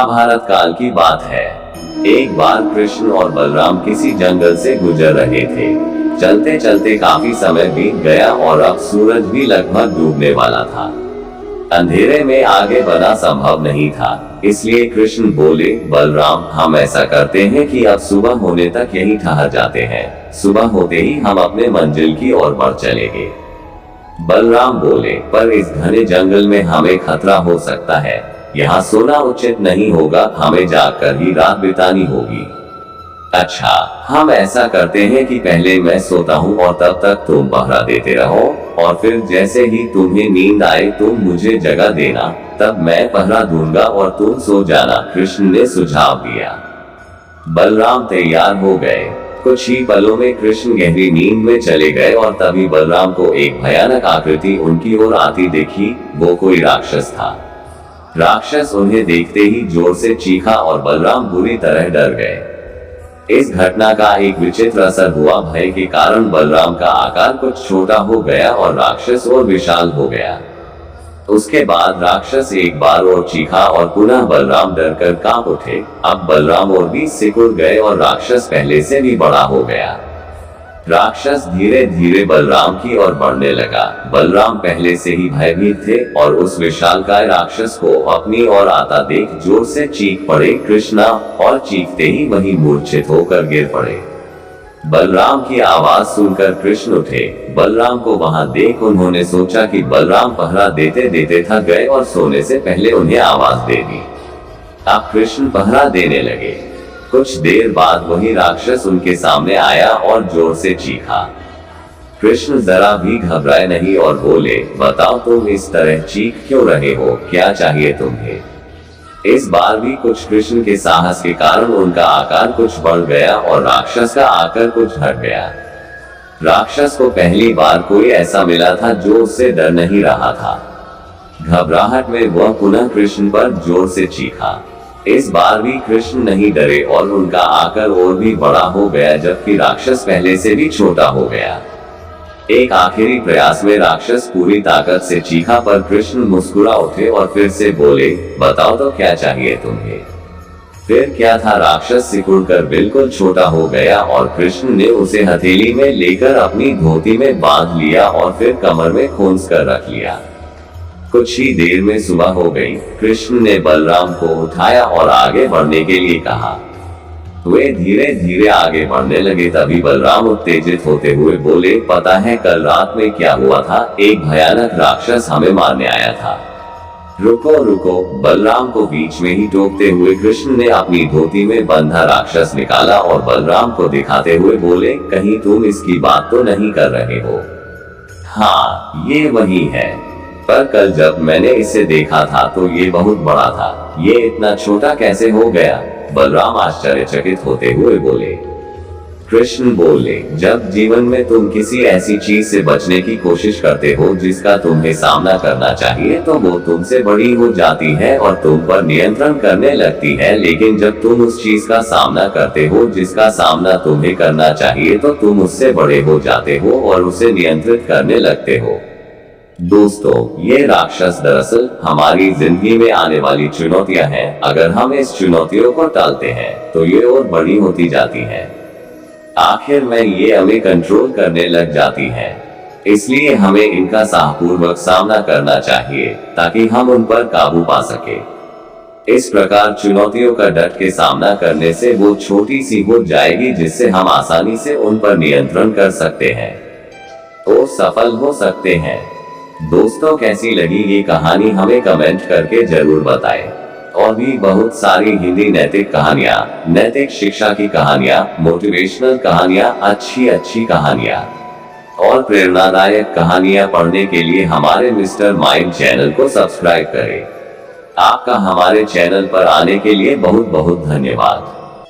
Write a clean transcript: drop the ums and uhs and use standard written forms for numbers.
महाभारत काल की बात है। एक बार कृष्ण और बलराम किसी जंगल से गुजर रहे थे। चलते चलते काफी समय बीत गया और अब सूरज भी लगभग डूबने वाला था। अंधेरे में आगे बढ़ना संभव नहीं था, इसलिए कृष्ण बोले, बलराम, हम ऐसा करते हैं कि अब सुबह होने तक यहीं ठहर जाते हैं। सुबह होते ही हम अपने मंजिल की ओर बढ़ चलेंगे। बलराम बोले, पर इस घने जंगल में हमें खतरा हो सकता है। यहाँ सोना उचित नहीं होगा, हमें जाकर ही रात बितानी होगी। अच्छा, हम ऐसा करते हैं कि पहले मैं सोता हूँ और तब तक तुम पहरा देते रहो, और फिर जैसे ही तुम्हें नींद आए तुम मुझे जगा देना, तब मैं पहरा दूंगा और तुम सो जाना। कृष्ण ने सुझाव दिया। बलराम तैयार हो गए। कुछ ही पलों में कृष्ण गहरी नींद में चले गए और तभी बलराम को एक भयानक आकृति उनकी ओर आती देखी। वो कोई राक्षस था। राक्षस उन्हें देखते ही जोर से चीखा और बलराम बुरी तरह डर गए। इस घटना का एक विचित्र असर हुआ। भय के कारण बलराम का आकार कुछ छोटा हो गया और राक्षस और विशाल हो गया। उसके बाद राक्षस एक बार और चीखा और पुनः बलराम डरकर कांप उठे। अब बलराम और भी सिकुड़ गए और राक्षस पहले से भी बड़ा हो गया। राक्षस धीरे धीरे बलराम की ओर बढ़ने लगा। बलराम पहले से ही भयभीत थे और उस विशालकाय राक्षस को अपनी ओर आता देख जोर से चीख पड़े, कृष्णा, और चीखते ही वही मूर्छित होकर गिर पड़े। बलराम की आवाज सुनकर कृष्ण उठे। बलराम को वहां देख उन्होंने सोचा कि बलराम पहरा देते देते थक गए और सोने से पहले उन्हें आवाज दे दी। अब कृष्ण पहरा देने लगे। कुछ देर बाद वही राक्षस उनके सामने आया और जोर से चीखा। कृष्ण जरा भी घबराए नहीं और बोले, बताओ तुम इस तरह चीख क्यों रहे हो, क्या चाहिए तुम्हें? इस बार भी कुछ कृष्ण के साहस के कारण उनका आकार कुछ बढ़ गया और राक्षस का आकार कुछ घट गया। राक्षस को पहली बार कोई ऐसा मिला था जो उससे डर नहीं रहा था। घबराहट में वह पुनः कृष्ण पर जोर से चीखा। इस बार भी कृष्ण नहीं डरे और उनका आकार और भी बड़ा हो गया, जबकि राक्षस पहले से भी छोटा हो गया। एक आखिरी प्रयास में राक्षस पूरी ताकत से चीखा, पर कृष्ण मुस्कुरा उठे और फिर से बोले, बताओ तो क्या चाहिए तुम्हें? फिर क्या था, राक्षस सिकुड़कर बिल्कुल छोटा हो गया और कृष्ण ने उसे हथेली में लेकर अपनी धोती में बांध लिया और फिर कमर में खोंस कर रख लिया। कुछ ही देर में सुबह हो गई। कृष्ण ने बलराम को उठाया और आगे बढ़ने के लिए कहा। वे धीरे धीरे आगे बढ़ने लगे। तभी बलराम उत्तेजित होते हुए बोले, पता है कल रात में क्या हुआ था? एक भयानक राक्षस हमें मारने आया था। रुको रुको, बलराम को बीच में ही टोकते हुए कृष्ण ने अपनी धोती में बंधा राक्षस निकाला और बलराम को दिखाते हुए बोले, कहीं तुम इसकी बात तो नहीं कर रहे हो? हाँ, ये वही है, पर कल जब मैंने इसे देखा था तो ये बहुत बड़ा था। ये इतना छोटा कैसे हो गया? बलराम आश्चर्यचकित होते हुए बोले। कृष्ण बोले, जब जीवन में तुम किसी ऐसी चीज से बचने की कोशिश करते हो जिसका तुम्हें सामना करना चाहिए, तो वो तुमसे बड़ी हो जाती है और तुम पर नियंत्रण करने लगती है। लेकिन जब तुम उस चीज का सामना करते हो जिसका सामना तुम्हें करना चाहिए, तो तुम उससे बड़े हो जाते हो और उसे नियंत्रित करने लगते हो। दोस्तों, ये राक्षस दरअसल हमारी जिंदगी में आने वाली चुनौतियां हैं। अगर हम इस चुनौतियों को टालते हैं तो ये और बड़ी होती जाती हैं। आखिर में ये हमें कंट्रोल करने लग जाती हैं। इसलिए हमें इनका साहपूर्वक सामना करना चाहिए ताकि हम उन पर काबू पा सके। इस प्रकार चुनौतियों का डट के सामना करने से वो छोटी सी हो जाएगी, जिससे हम आसानी से उन पर नियंत्रण कर सकते हैं और सफल हो सकते हैं। दोस्तों, कैसी लगी ये कहानी हमें कमेंट करके जरूर बताएं। और भी बहुत सारी हिंदी नैतिक कहानियाँ, नैतिक शिक्षा की कहानियाँ, मोटिवेशनल कहानियाँ, अच्छी कहानियाँ और प्रेरणादायक कहानियाँ पढ़ने के लिए हमारे मिस्टर माइंड चैनल को सब्सक्राइब करें। आपका हमारे चैनल पर आने के लिए बहुत बहुत धन्यवाद।